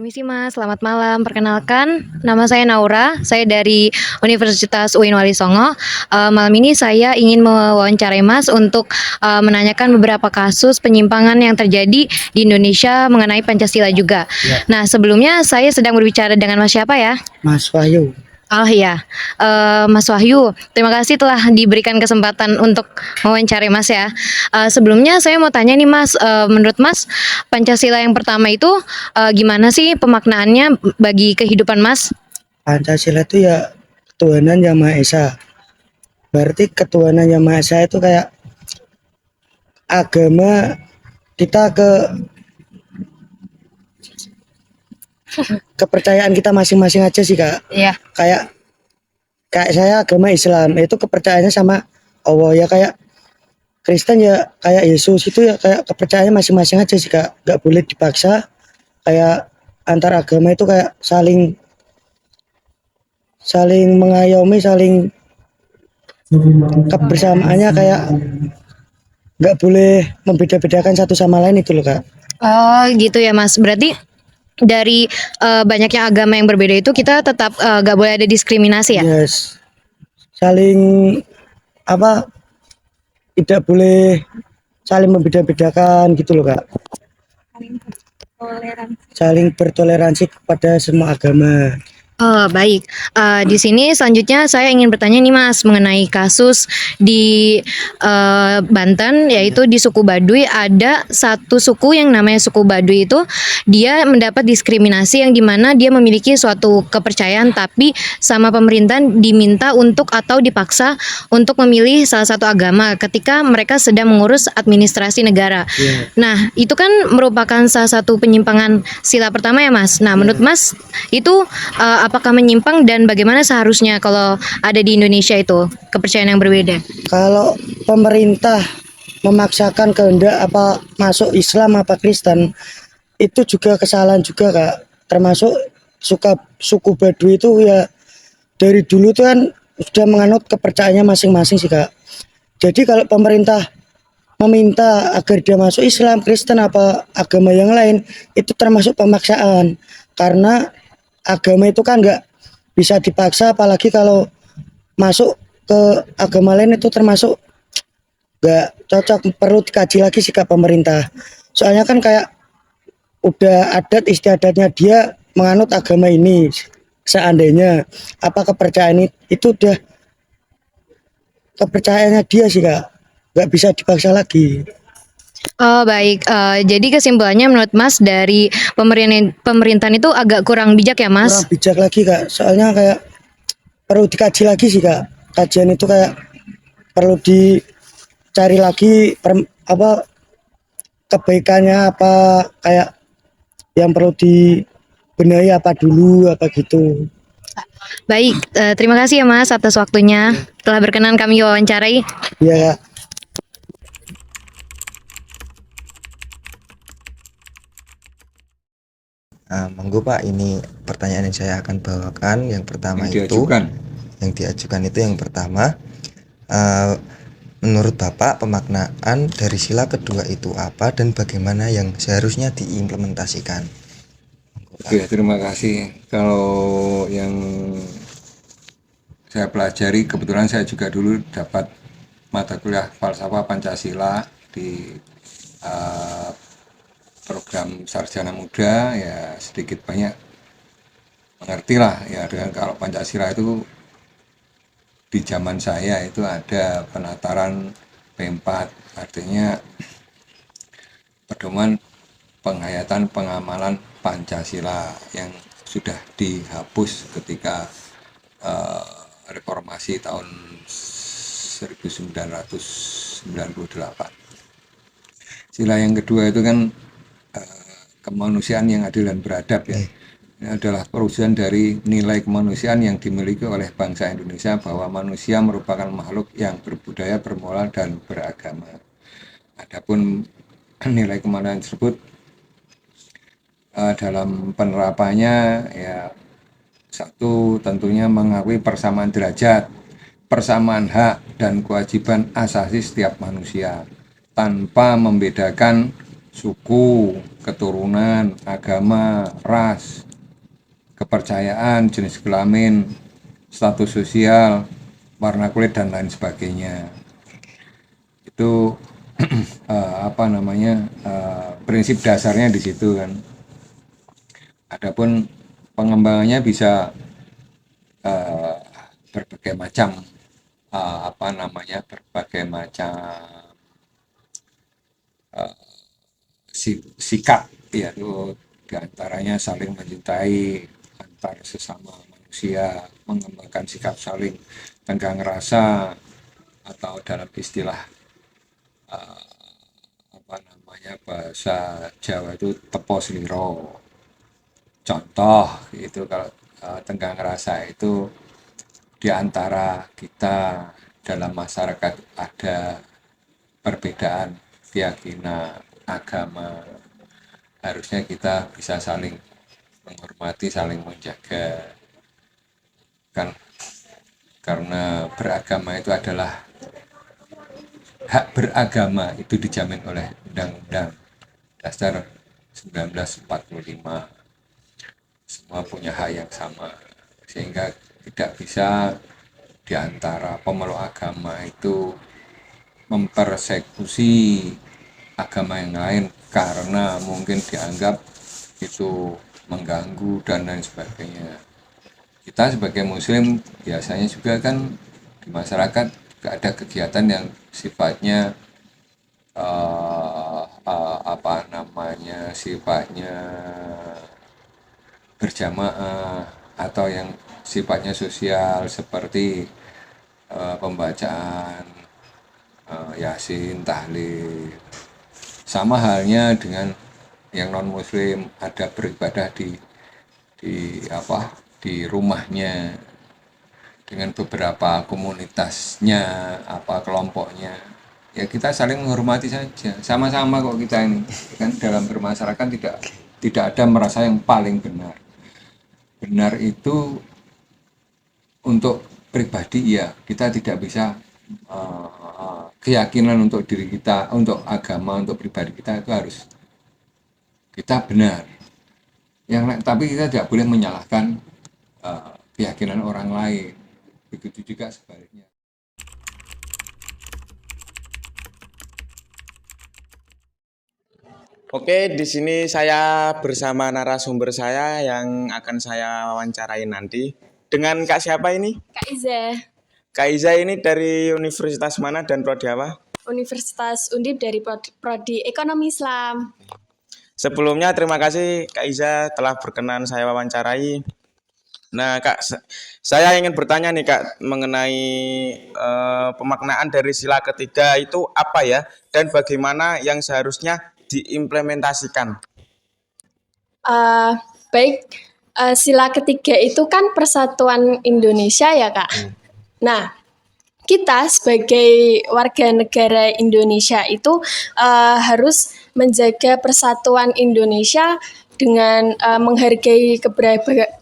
Permisi Mas, selamat malam. Perkenalkan, nama saya Naura. Saya dari Universitas UIN Wali Songo. Malam ini saya ingin mewawancarai Mas untuk menanyakan beberapa kasus penyimpangan yang terjadi di Indonesia mengenai Pancasila juga. Ya, Nah, sebelumnya saya sedang berbicara dengan Mas siapa ya? Mas Wahyu. Oh iya, Mas Wahyu, terima kasih telah diberikan kesempatan untuk mewawancarai Mas ya. Sebelumnya saya mau tanya nih Mas, menurut Mas Pancasila yang pertama itu gimana sih pemaknaannya bagi kehidupan Mas? Pancasila itu ya ketuhanan yang Maha Esa. Berarti ketuhanan yang Maha Esa itu kayak agama kita kepercayaan kita masing-masing aja sih Kak. Iya. Kayak kayak saya agama Islam itu kepercayaannya sama Allah ya, kayak Kristen ya kayak Yesus, itu ya kayak kepercayaannya masing-masing aja sih Kak. Gak boleh dipaksa. Kayak antar agama itu kayak saling saling mengayomi, saling kebersamaannya kayak nggak boleh membeda-bedakan satu sama lain itu loh Kak. Oh gitu ya Mas, berarti dari banyaknya agama yang berbeda itu kita tetap gak boleh ada diskriminasi ya? Yes, saling apa, tidak boleh saling membeda-bedakan gitu loh Kak. Saling bertoleransi kepada semua agama. Oh, baik. Di sini selanjutnya saya ingin bertanya nih Mas mengenai kasus di Banten, yaitu di suku Baduy. Ada satu suku yang namanya suku Baduy itu dia mendapat diskriminasi yang dimana dia memiliki suatu kepercayaan tapi sama pemerintah diminta untuk atau dipaksa untuk memilih salah satu agama ketika mereka sedang mengurus administrasi negara. Iya. Nah, itu kan merupakan salah satu penyimpangan sila pertama ya Mas. Nah, menurut Mas itu apakah menyimpang dan bagaimana seharusnya kalau ada di Indonesia itu kepercayaan yang berbeda? Kalau pemerintah memaksakan kehendak apa masuk Islam apa Kristen, itu juga kesalahan juga Kak. Termasuk suku Baduy itu ya dari dulu tuh kan sudah menganut kepercayaannya masing-masing sih Kak. Jadi kalau pemerintah meminta agar dia masuk Islam, Kristen apa agama yang lain, itu termasuk pemaksaan. Karena agama itu kan nggak bisa dipaksa, apalagi kalau masuk ke agama lain itu termasuk nggak cocok, perlu dikaji lagi sikap pemerintah. Soalnya kan kayak udah adat istiadatnya dia menganut agama ini, seandainya apa kepercayaan itu udah kepercayaannya dia sih Kak, nggak bisa dipaksa lagi. Oh baik, jadi kesimpulannya menurut Mas dari pemerintahan itu agak kurang bijak ya Kurang Mas? bijak lagi Kak, soalnya kayak perlu dikaji lagi sih Kak. Kajian itu kayak perlu dicari lagi apa kebaikannya, apa kayak yang perlu dibenahi apa dulu apa gitu. Baik, terima kasih ya Mas atas waktunya telah berkenan kami wawancarai. Ya Kak. Monggo Pak, ini pertanyaan yang saya akan bawakan. Yang pertama yang diajukan itu yang pertama, uh, menurut Bapak pemaknaan dari sila kedua itu apa dan bagaimana yang seharusnya diimplementasikan? Oke, terima kasih. Kalau yang saya pelajari, kebetulan saya juga dulu dapat mata kuliah falsafah Pancasila di uh, program sarjana muda, ya sedikit banyak mengerti lah ya dengan kalau Pancasila itu di zaman saya itu ada penataran P4, artinya pedoman penghayatan pengamalan Pancasila yang sudah dihapus ketika reformasi tahun 1998. Sila yang kedua itu kan kemanusiaan yang adil dan beradab ya. Ini adalah perwujudan dari nilai kemanusiaan yang dimiliki oleh bangsa Indonesia, bahwa manusia merupakan makhluk yang berbudaya, bermoral, dan beragama. Adapun nilai kemanusiaan tersebut dalam penerapannya ya, satu, tentunya mengakui persamaan derajat, persamaan hak dan kewajiban asasi setiap manusia tanpa membedakan suku, keturunan, agama, ras, kepercayaan, jenis kelamin, status sosial, warna kulit dan lain sebagainya. Itu prinsip dasarnya di situ kan. Adapun pengembangannya bisa berbagai macam berbagai macam sikap, yaitu diantaranya saling mencintai antar sesama manusia, mengembangkan sikap saling tenggang rasa, atau dalam istilah bahasa Jawa itu tepo sliro. Contoh itu kalau tenggang rasa itu diantara kita dalam masyarakat ada perbedaan keyakinan, agama, harusnya kita bisa saling menghormati, saling menjaga kan, karena beragama itu adalah hak beragama itu dijamin oleh Undang-Undang Dasar 1945. Semua punya hak yang sama, sehingga tidak bisa diantara pemeluk agama itu mempersekusi agama yang lain karena mungkin dianggap itu mengganggu dan lain sebagainya. Kita sebagai muslim biasanya juga kan di masyarakat juga ada kegiatan yang sifatnya sifatnya berjamaah atau yang sifatnya sosial seperti pembacaan Yasin, tahlil. Sama halnya dengan yang non muslim, ada beribadah di rumahnya dengan beberapa komunitasnya, kelompoknya. Ya kita saling menghormati saja. Sama-sama kok kita ini. Kan dalam bermasyarakat tidak ada merasa yang paling benar. Benar itu untuk pribadi ya, kita tidak bisa keyakinan untuk diri kita, untuk agama, untuk pribadi kita itu harus kita benar. Tapi kita tidak boleh menyalahkan keyakinan orang lain. Begitu juga sebaliknya. Oke, di sini saya bersama narasumber saya yang akan saya wawancarai nanti. Dengan Kak siapa ini? Kak Iza, Kak Iza ini dari universitas mana dan prodi apa? Universitas Undip dari Prodi Ekonomi Islam. Sebelumnya terima kasih Kak Iza telah berkenan saya wawancarai. Nah Kak, saya ingin bertanya nih Kak mengenai pemaknaan dari sila ketiga itu apa ya? Dan bagaimana yang seharusnya diimplementasikan? Baik, sila ketiga itu kan persatuan Indonesia ya Kak. Nah, kita sebagai warga negara Indonesia itu harus menjaga persatuan Indonesia dengan menghargai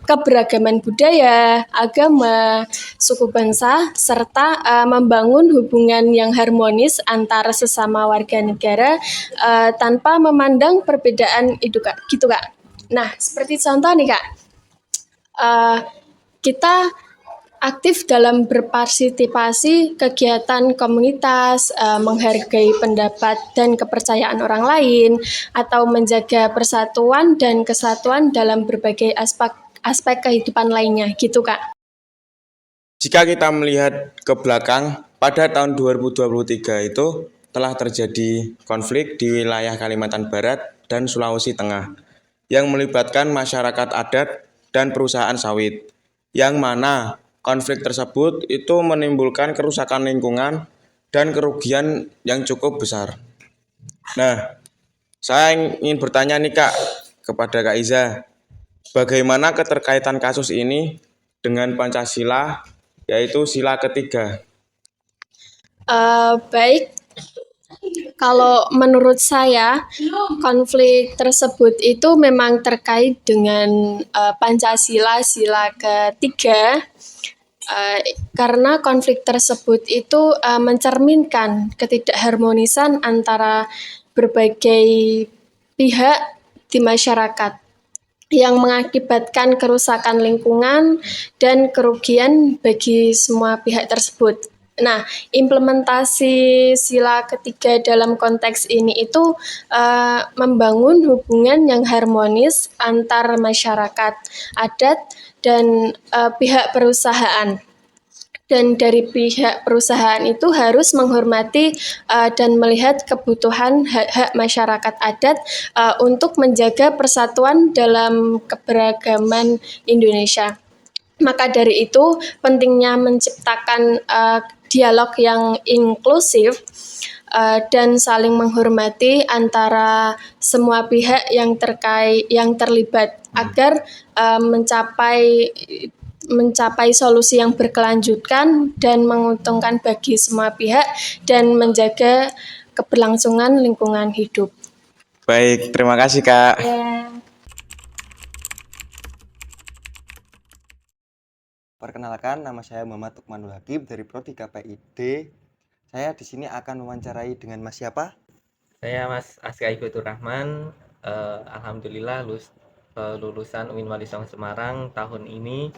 keberagaman budaya, agama, suku bangsa, serta membangun hubungan yang harmonis antara sesama warga negara tanpa memandang perbedaan itu Kak, gitu Kak. Nah, seperti contoh nih Kak, kita aktif dalam berpartisipasi kegiatan komunitas, menghargai pendapat dan kepercayaan orang lain, atau menjaga persatuan dan kesatuan dalam berbagai aspek kehidupan lainnya, gitu Kak. Jika kita melihat ke belakang, pada tahun 2023 itu telah terjadi konflik di wilayah Kalimantan Barat dan Sulawesi Tengah yang melibatkan masyarakat adat dan perusahaan sawit, yang mana konflik tersebut itu menimbulkan kerusakan lingkungan dan kerugian yang cukup besar. Nah, saya ingin bertanya nih Kak, kepada Kak Iza, bagaimana keterkaitan kasus ini dengan Pancasila, yaitu sila ketiga? Baik, kalau menurut saya konflik tersebut itu memang terkait dengan Pancasila sila ketiga. Karena konflik tersebut itu mencerminkan ketidakharmonisan antara berbagai pihak di masyarakat yang mengakibatkan kerusakan lingkungan dan kerugian bagi semua pihak tersebut. Nah, implementasi sila ketiga dalam konteks ini itu membangun hubungan yang harmonis antar masyarakat, adat, dan pihak perusahaan. Dan dari pihak perusahaan itu harus menghormati dan melihat kebutuhan hak-hak masyarakat adat untuk menjaga persatuan dalam keberagaman Indonesia. Maka dari itu, pentingnya menciptakan dialog yang inklusif dan saling menghormati antara semua pihak yang terlibat agar mencapai solusi yang berkelanjutan dan menguntungkan bagi semua pihak dan menjaga keberlangsungan lingkungan hidup. Baik, terima kasih Kak. Perkenalkan, nama saya Muhammad Tukmanul Hakim dari Prodi KPID. Saya di sini akan mewawancarai dengan Mas siapa? Saya Mas Aska Igotur Rahman, alhamdulillah lulusan UIN Wali Songo Semarang tahun ini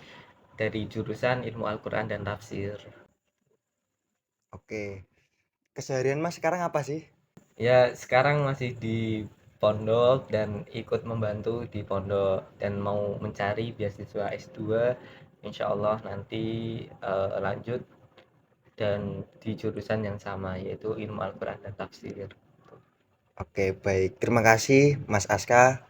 dari jurusan Ilmu Al-Quran dan Tafsir. Oke, keseharian Mas sekarang apa sih? Ya, sekarang masih di pondok dan ikut membantu di pondok dan mau mencari beasiswa S2, insya Allah nanti lanjut dan di jurusan yang sama yaitu Ilmu Al-Quran dan Tafsir. Oke, baik. Terima kasih Mas Aska.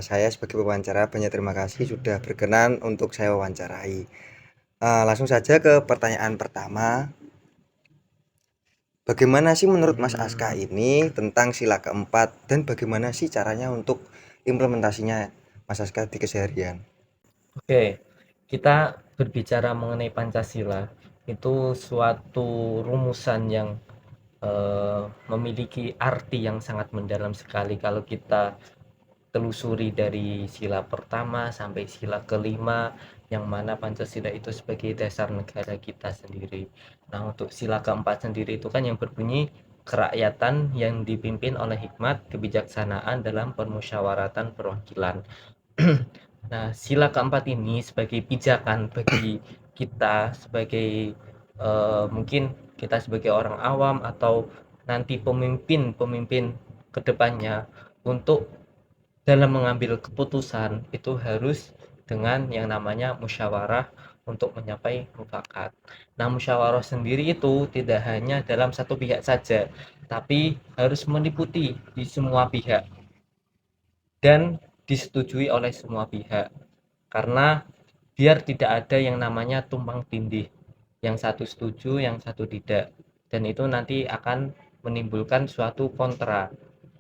Saya sebagai pewawancara banyak terima kasih sudah berkenan untuk saya wawancarai. Langsung saja ke pertanyaan pertama. Bagaimana sih menurut Mas Aska ini tentang sila keempat dan bagaimana sih caranya untuk implementasinya Mas Aska di keseharian? Oke, kita berbicara mengenai Pancasila, itu suatu rumusan yang memiliki arti yang sangat mendalam sekali kalau kita telusuri dari sila pertama sampai sila kelima, yang mana Pancasila itu sebagai dasar negara kita sendiri. Nah, untuk sila keempat sendiri itu kan yang berbunyi kerakyatan yang dipimpin oleh hikmat kebijaksanaan dalam permusyawaratan perwakilan. Nah, sila keempat ini sebagai pijakan bagi kita sebagai mungkin kita sebagai orang awam atau nanti pemimpin kedepannya untuk dalam mengambil keputusan itu harus dengan yang namanya musyawarah untuk mencapai mufakat. Nah, musyawarah sendiri itu tidak hanya dalam satu pihak saja, tapi harus meliputi di semua pihak dan disetujui oleh semua pihak. Karena biar tidak ada yang namanya tumpang tindih, yang satu setuju, yang satu tidak, dan itu nanti akan menimbulkan suatu kontra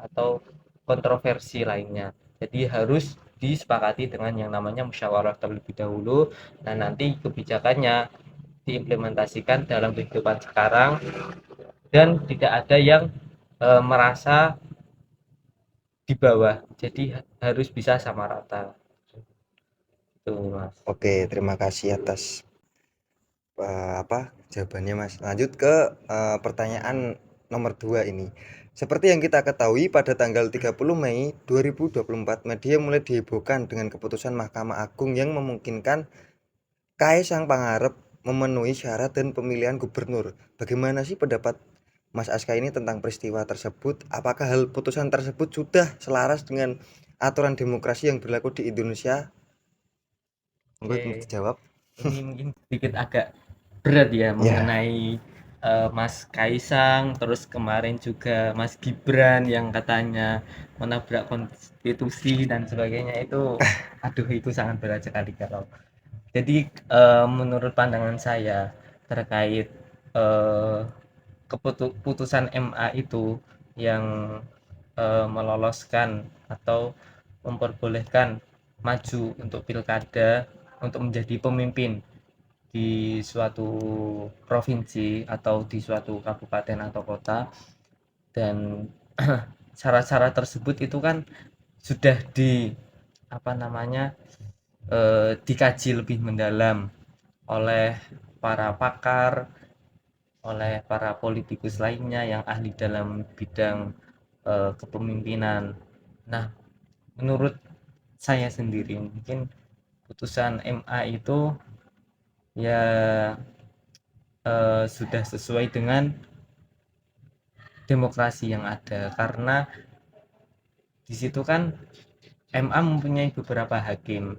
atau kontroversi lainnya. Jadi harus disepakati dengan yang namanya musyawarah terlebih dahulu, dan nanti kebijakannya diimplementasikan dalam kehidupan sekarang dan tidak ada yang merasa di bawah, jadi harus bisa sama rata. Itu Mas. Oke, terima kasih atas jawabannya Mas. Lanjut ke pertanyaan nomor 2 ini. Seperti yang kita ketahui pada tanggal 30 Mei 2024 media mulai dihebohkan dengan keputusan Mahkamah Agung yang memungkinkan Kaisang Pangarep memenuhi syarat dan pemilihan gubernur. Bagaimana sih pendapat Mas Aska ini tentang peristiwa tersebut? Apakah hal putusan tersebut sudah selaras dengan aturan demokrasi yang berlaku di Indonesia? Mungkin dijawab. Ini mungkin sedikit agak berat ya mengenai Mas Kaisang, terus kemarin juga Mas Gibran yang katanya menabrak konstitusi dan sebagainya itu, aduh itu sangat berat sekali kalau. Jadi menurut pandangan saya terkait keputusan MA itu yang meloloskan atau memperbolehkan maju untuk pilkada untuk menjadi pemimpin di suatu provinsi atau di suatu kabupaten atau kota, dan syarat-syarat tersebut itu kan sudah dikaji lebih mendalam oleh para pakar, oleh para politikus lainnya yang ahli dalam bidang kepemimpinan. Nah, menurut saya sendiri mungkin putusan MA itu ya sudah sesuai dengan demokrasi yang ada, karena di situ kan MA mempunyai beberapa hakim,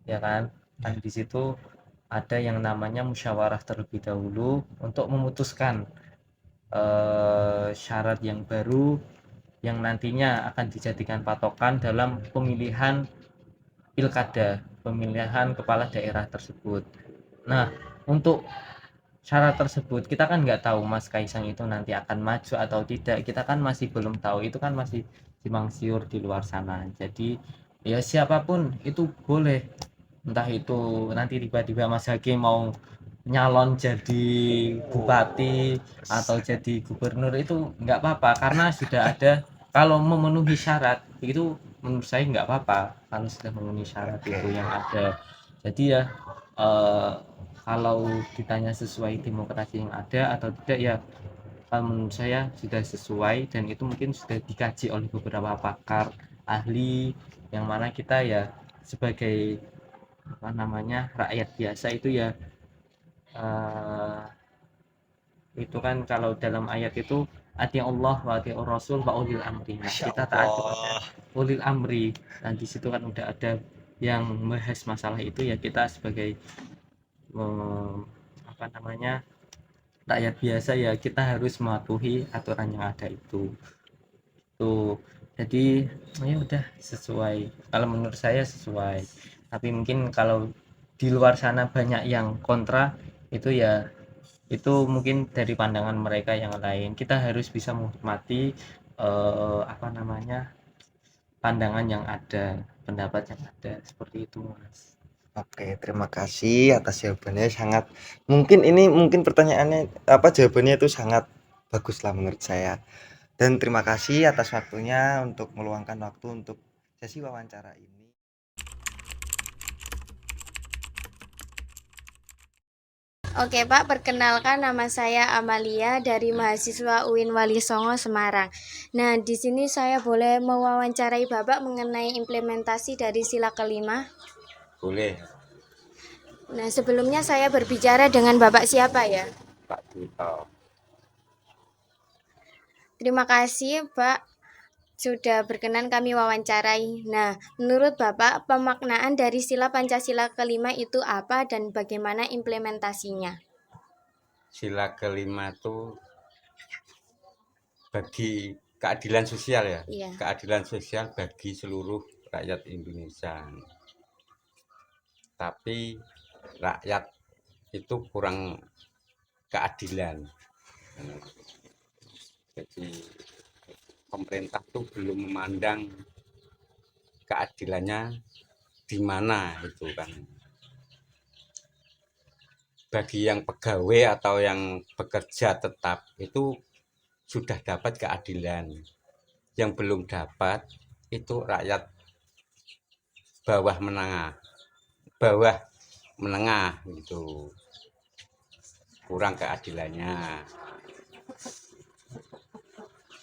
ya kan? Kan di situ ada yang namanya musyawarah terlebih dahulu untuk memutuskan syarat yang baru yang nantinya akan dijadikan patokan dalam pemilihan pilkada, pemilihan kepala daerah tersebut. Nah, untuk syarat tersebut kita kan nggak tahu Mas Kaisang itu nanti akan maju atau tidak, kita kan masih belum tahu, itu kan masih simpang siur di luar sana. Jadi ya siapapun itu boleh, entah itu nanti tiba-tiba Mas Hakim mau nyalon jadi bupati atau jadi gubernur, itu nggak apa-apa karena sudah ada. Kalau memenuhi syarat itu menurut saya nggak apa-apa kalau sudah memenuhi syarat itu yang ada. Jadi ya eh, kalau ditanya sesuai demokrasi yang ada atau tidak, ya kalau menurut saya sudah sesuai, dan itu mungkin sudah dikaji oleh beberapa pakar ahli, yang mana kita ya sebagai apa namanya rakyat biasa itu ya eh, itu kan kalau dalam ayat itu ati Allah wa ati Rasul wa ulil amri. Nah, kita taat kepada ulil amri. Dan di situ kan udah ada yang membahas masalah itu, ya kita sebagai apa namanya rakyat biasa ya kita harus mematuhi aturan yang ada itu. Tuh. Jadi ya udah sesuai. Kalau menurut saya sesuai. Tapi mungkin kalau di luar sana banyak yang kontra, itu ya itu mungkin dari pandangan mereka yang lain. Kita harus bisa menghormati apa namanya pandangan yang ada, pendapat yang ada, seperti itu Mas. Oke, terima kasih atas jawabannya. Sangat mungkin ini mungkin pertanyaannya apa jawabannya itu sangat bagus lah menurut saya. Dan terima kasih atas waktunya untuk meluangkan waktu untuk sesi wawancara ini. Oke Pak, perkenalkan nama saya Amalia dari mahasiswa UIN Wali Songo Semarang. Nah, di sini saya boleh mewawancarai Bapak mengenai implementasi dari sila kelima. Boleh, Nah, sebelumnya saya berbicara dengan Bapak siapa ya? Pak Duto. Terima kasih Pak sudah berkenan kami wawancarai. Nah, menurut Bapak, pemaknaan dari sila Pancasila kelima itu apa dan bagaimana implementasinya? Sila kelima itu bagi keadilan sosial ya. Iya. Keadilan sosial bagi seluruh rakyat Indonesia. Tapi rakyat itu kurang keadilan. Jadi pemerintah tuh belum memandang keadilannya di mana itu kan. Bagi yang pegawai atau yang bekerja tetap itu sudah dapat keadilan. Yang belum dapat itu rakyat bawah menengah gitu. Kurang keadilannya.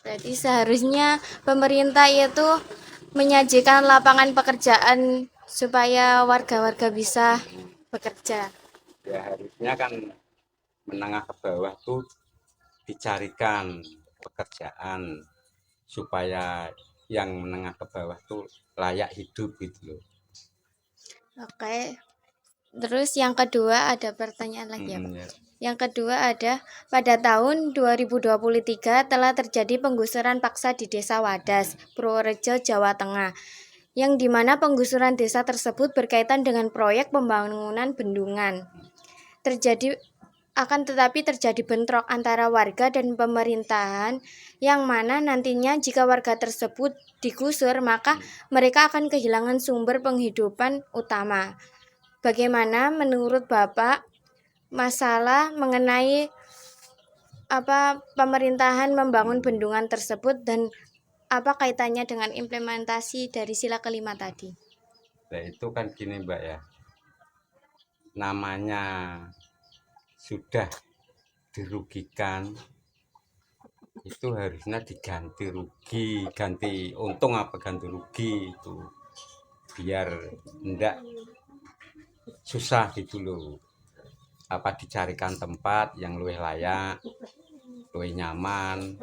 Jadi seharusnya pemerintah itu menyajikan lapangan pekerjaan supaya warga-warga bisa bekerja. Ya harusnya kan menengah ke bawah tuh dicarikan pekerjaan supaya yang menengah ke bawah tuh layak hidup gitu loh. Oke. Terus yang kedua ada pertanyaan lagi ya Pak. Ya. Yang kedua ada, pada tahun 2023 telah terjadi penggusuran paksa di Desa Wadas, Purworejo, Jawa Tengah, yang dimana penggusuran desa tersebut berkaitan dengan proyek pembangunan bendungan. Akan tetapi terjadi bentrok antara warga dan pemerintahan, yang mana nantinya jika warga tersebut digusur maka mereka akan kehilangan sumber penghidupan utama. Bagaimana menurut Bapak masalah mengenai pemerintahan membangun bendungan tersebut dan apa kaitannya dengan implementasi dari sila kelima tadi? Nah itu kan gini Mbak ya, namanya sudah dirugikan itu harusnya diganti rugi, ganti untung apa ganti rugi itu, biar enggak susah gitu loh. Apa dicarikan tempat yang lebih layak, lebih nyaman,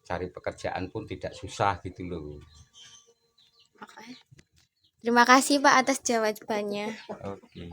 cari pekerjaan pun tidak susah gitu loh. Terima kasih Pak atas jawabannya. Oke.